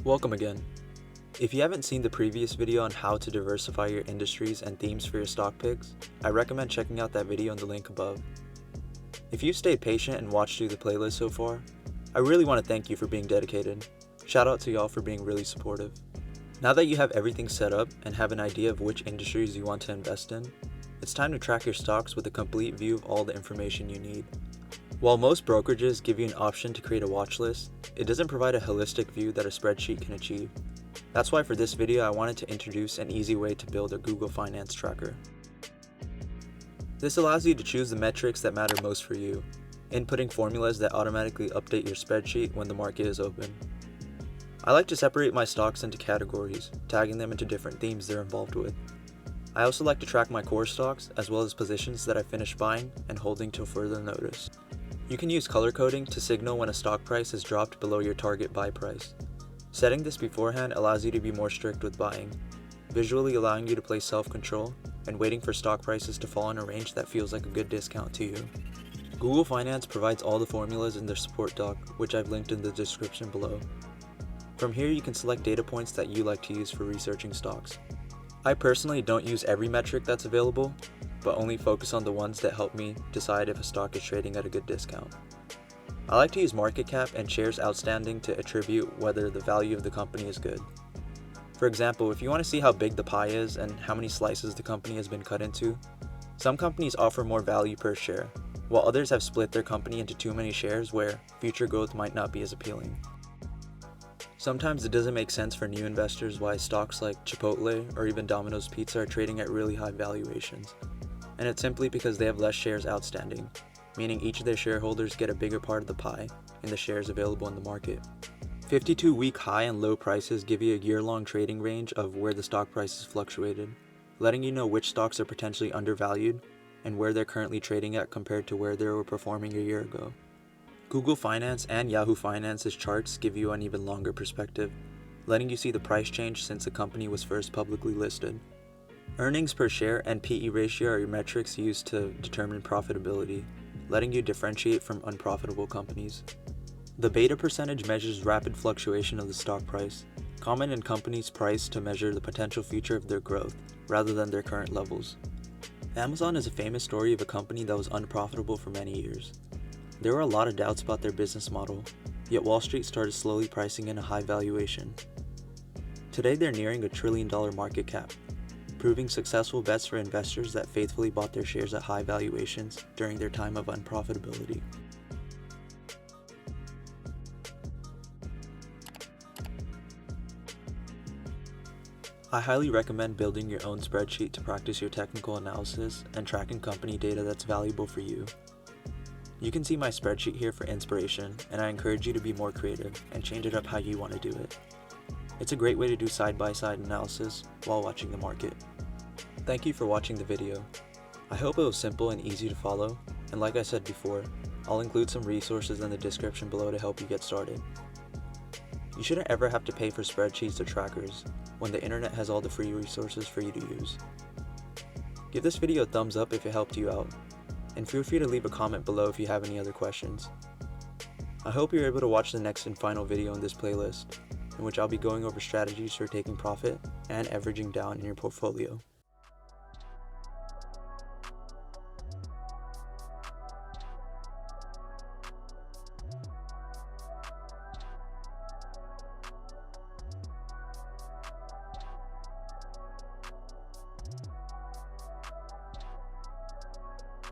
Welcome again. If you haven't seen the previous video on how to diversify your industries and themes for your stock picks, I recommend checking out that video in the link above. If you've stayed patient and watched through the playlist so far, I really want to thank you for being dedicated. Shout out to y'all for being really supportive. Now that you have everything set up and have an idea of which industries you want to invest in, it's time to track your stocks with a complete view of all the information you need. While most brokerages give you an option to create a watch list, it doesn't provide a holistic view that a spreadsheet can achieve. That's why for this video I wanted to introduce an easy way to build a Google Finance tracker. This allows you to choose the metrics that matter most for you, inputting formulas that automatically update your spreadsheet when the market is open. I like to separate my stocks into categories, tagging them into different themes they're involved with. I also like to track my core stocks as well as positions that I finished buying and holding till further notice. You can use color coding to signal when a stock price has dropped below your target buy price. Setting this beforehand allows you to be more strict with buying, visually allowing you to play self-control and waiting for stock prices to fall in a range that feels like a good discount to you. Google Finance provides all the formulas in their support doc, which I've linked in the description below. From here you can select data points that you like to use for researching stocks. I personally don't use every metric that's available, but only focus on the ones that help me decide if a stock is trading at a good discount. I like to use market cap and shares outstanding to attribute whether the value of the company is good. For example, if you want to see how big the pie is and how many slices the company has been cut into, some companies offer more value per share, while others have split their company into too many shares where future growth might not be as appealing. Sometimes it doesn't make sense for new investors why stocks like Chipotle or even Domino's Pizza are trading at really high valuations, and it's simply because they have less shares outstanding, meaning each of their shareholders get a bigger part of the pie in the shares available in the market. 52-week high and low prices give you a year-long trading range of where the stock price has fluctuated, letting you know which stocks are potentially undervalued and where they're currently trading at compared to where they were performing a year ago. Google Finance and Yahoo Finance's charts give you an even longer perspective, letting you see the price change since the company was first publicly listed. Earnings per share and PE ratio are your metrics used to determine profitability, letting you differentiate from unprofitable companies. The beta percentage measures rapid fluctuation of the stock price, common in companies' price to measure the potential future of their growth, rather than their current levels. Amazon is a famous story of a company that was unprofitable for many years. There were a lot of doubts about their business model, yet Wall Street started slowly pricing in a high valuation. Today they're nearing $1 trillion market cap, proving successful bets for investors that faithfully bought their shares at high valuations during their time of unprofitability. I highly recommend building your own spreadsheet to practice your technical analysis and tracking company data that's valuable for you. You can see my spreadsheet here for inspiration, and I encourage you to be more creative and change it up how you want to do it. It's a great way to do side-by-side analysis while watching the market. Thank you for watching the video. I hope it was simple and easy to follow, and like I said before, I'll include some resources in the description below to help you get started. You shouldn't ever have to pay for spreadsheets or trackers when the internet has all the free resources for you to use. Give this video a thumbs up if it helped you out, and feel free to leave a comment below if you have any other questions. I hope you're able to watch the next and final video in this playlist, in which I'll be going over strategies for taking profit and averaging down in your portfolio.